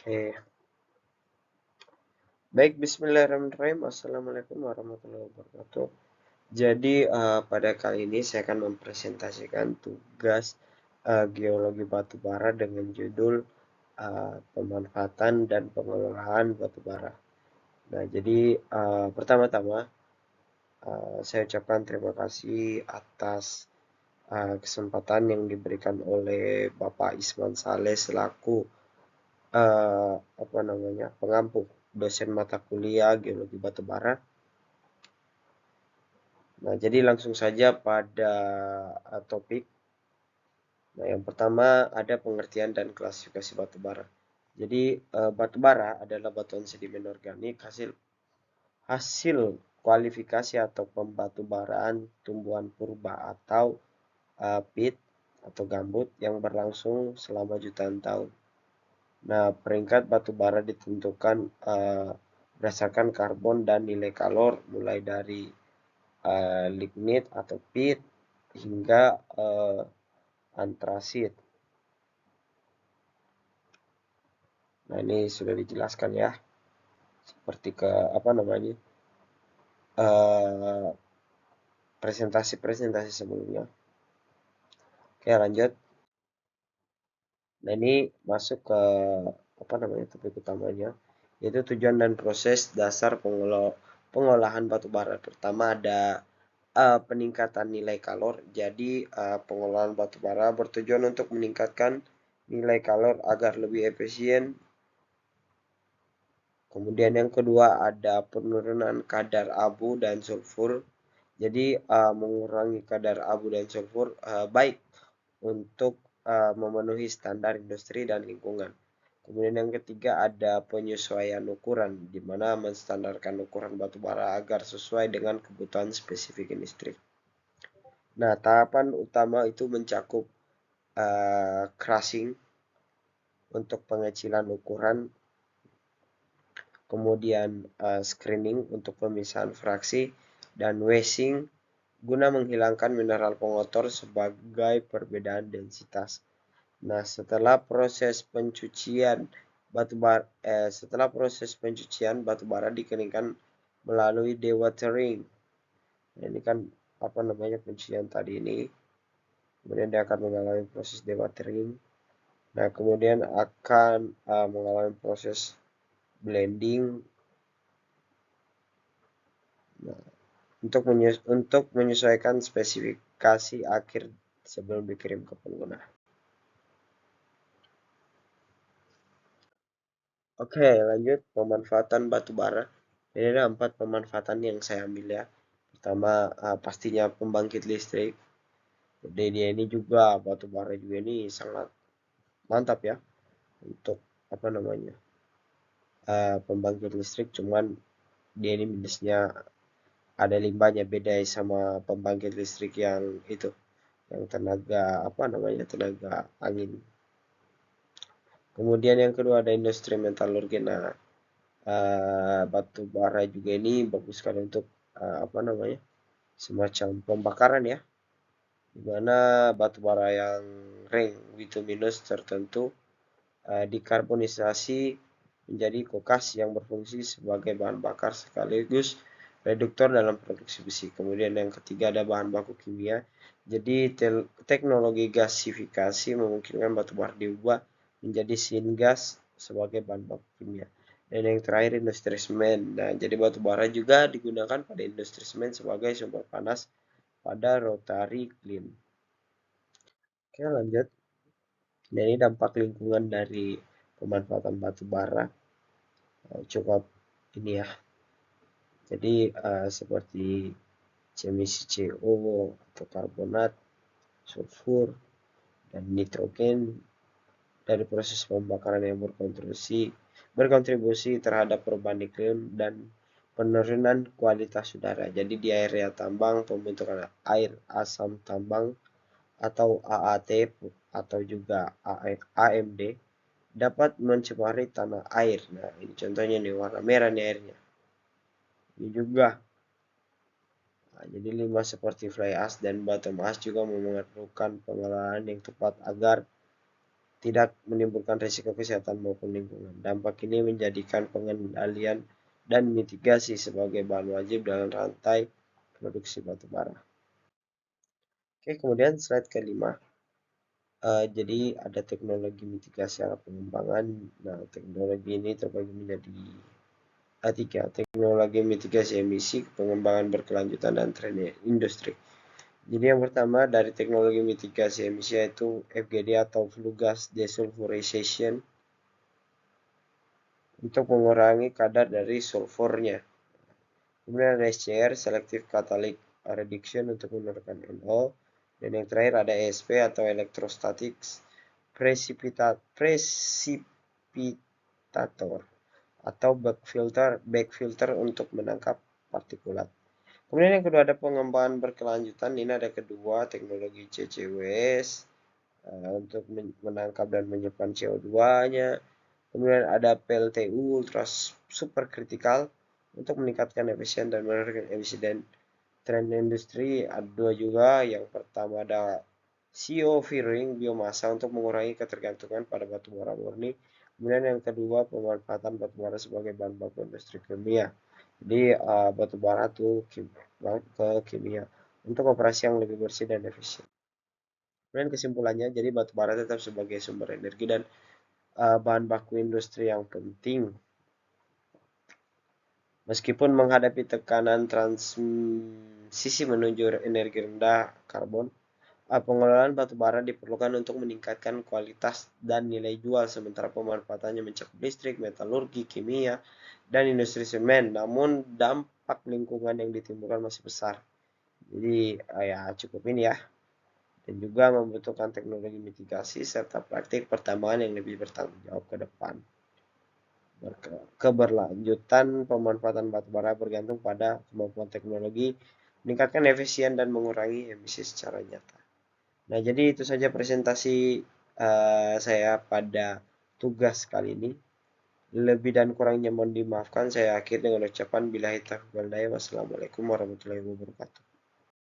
Oke, baik, bismillahirrahmanirrahim. Assalamualaikum warahmatullahi wabarakatuh. Jadi, pada kali ini saya akan mempresentasikan tugas geologi batu bara dengan judul pemanfaatan dan pengelolaan batu bara. Nah, jadi pertama-tama saya ucapkan terima kasih atas kesempatan yang diberikan oleh Bapak Isman Saleh selaku apa namanya, pengampu dosen mata kuliah geologi batubara. Nah, jadi langsung saja pada topik. Nah, yang pertama ada pengertian dan klasifikasi batubara. Jadi batubara adalah batuan sedimen organik hasil hasil kualifikasi atau pembatubaraan tumbuhan purba atau pit atau gambut yang berlangsung selama jutaan tahun. Nah, peringkat batu bara ditentukan berdasarkan karbon dan nilai kalor mulai dari lignit atau pit hingga antrasit. Nah, ini sudah dijelaskan ya, seperti ke apa namanya eh, presentasi-presentasi sebelumnya. Oke, lanjut. Nah, ini masuk ke apa namanya topik utamanya, yaitu tujuan dan proses dasar pengolahan batu bara. Pertama ada peningkatan nilai kalor. Jadi pengolahan batu bara bertujuan untuk meningkatkan nilai kalor agar lebih efisien. Kemudian yang kedua ada penurunan kadar abu dan sulfur. Jadi mengurangi kadar abu dan sulfur baik untuk memenuhi standar industri dan lingkungan. Kemudian yang ketiga ada penyesuaian ukuran, di mana menstandarkan ukuran batu bara agar sesuai dengan kebutuhan spesifik industri. Nah, tahapan utama itu mencakup crushing untuk pengecilan ukuran, kemudian screening untuk pemisahan fraksi, dan weighing guna menghilangkan mineral pengotor sebagai perbedaan densitas. Nah, setelah proses pencucian batu bara dikeringkan melalui dewatering. Nah, ini kan apa namanya pencucian tadi ini. Kemudian dia akan mengalami proses dewatering. Nah, kemudian akan mengalami proses blending. Nah, untuk menyesuaikan spesifikasi akhir sebelum dikirim ke pengguna. Oke, lanjut pemanfaatan batu bara. Ini ada 4 pemanfaatan yang saya ambil ya. Pertama, pastinya pembangkit listrik. Jadi dia ini juga batu bara juga ini sangat mantap ya untuk apa namanya pembangkit listrik. Cuman dia ini minusnya ada limbahnya, beda sama pembangkit listrik yang itu, yang tenaga apa namanya tenaga angin. Kemudian yang kedua ada industri metalurgi. Nah, batu bara juga ini bagus sekali untuk apa namanya semacam pembakaran ya, dimana batu bara yang ring bituminous tertentu dikarbonisasi menjadi kokas yang berfungsi sebagai bahan bakar sekaligus reduktor dalam produksi besi. Kemudian yang ketiga ada bahan baku kimia. Jadi teknologi gasifikasi memungkinkan batu bara diubah menjadi syngas sebagai bahan baku kimia. Dan yang terakhir industri semen. Nah, jadi batu bara juga digunakan pada industri semen sebagai sumber panas pada rotary kiln. Oke, lanjut. Nah, ini dampak lingkungan dari pemanfaatan batu bara cukup ini ya. Jadi seperti emisi CO atau karbonat, sulfur, dan nitrogen dari proses pembakaran yang berkontribusi terhadap perubahan iklim dan penurunan kualitas udara. Jadi di area tambang pembentukan air asam tambang atau AAT atau juga AMD dapat mencemari tanah air. Nah, ini contohnya nih warna merah nih airnya. Ini juga. Nah, jadi limbah seperti fly ash dan bottom ash juga memerlukan pengelolaan yang tepat agar tidak menimbulkan risiko kesehatan maupun lingkungan. Dampak ini menjadikan pengendalian dan mitigasi sebagai bahan wajib dalam rantai produksi batu bara. Oke, kemudian slide kelima. Jadi ada teknologi mitigasi arah pengembangan. Nah, teknologi ini terbagi menjadi tiga. Teknologi mitigasi emisi, pengembangan berkelanjutan, dan tren industri. Jadi yang pertama dari teknologi mitigasi emisi yaitu FGD atau flue gas desulfurization untuk mengurangi kadar dari sulfurnya. Kemudian ada SCR, Selective Catalytic Reduction untuk menurunkan NO. Dan yang terakhir ada ESP atau Electrostatic Precipitator atau back filter untuk menangkap partikulat. Kemudian yang kedua ada pengembangan berkelanjutan. Ini ada kedua teknologi CCUS untuk menangkap dan menyimpan CO2-nya. Kemudian ada PLTU ultra supercritical untuk meningkatkan efisien dan menurunkan emisi dan tren industri. Ada dua juga. Yang pertama ada CO firing biomasa untuk mengurangi ketergantungan pada batu bara murni. Kemudian yang kedua pemanfaatan batu bara sebagai bahan baku industri kimia. Jadi batu bara tuh ke kimia untuk operasi yang lebih bersih dan efisien. Kemudian kesimpulannya, jadi batu bara tetap sebagai sumber energi dan bahan baku industri yang penting. Meskipun menghadapi tekanan transisi menuju energi rendah karbon, pengelolaan batu bara diperlukan untuk meningkatkan kualitas dan nilai jual, sementara pemanfaatannya mencakup listrik, metalurgi, kimia, dan industri semen. Namun dampak lingkungan yang ditimbulkan masih besar. Jadi ya cukup ini ya. Dan juga membutuhkan teknologi mitigasi serta praktik pertambangan yang lebih bertanggung jawab ke depan. Keberlanjutan pemanfaatan batu bara bergantung pada kemampuan teknologi meningkatkan efisien dan mengurangi emisi secara nyata. Nah, jadi itu saja presentasi saya pada tugas kali ini. Lebih dan kurangnya mohon dimaafkan. Saya akhiri dengan ucapan billahi taufiq wal hidayah. Wassalamualaikum warahmatullahi wabarakatuh.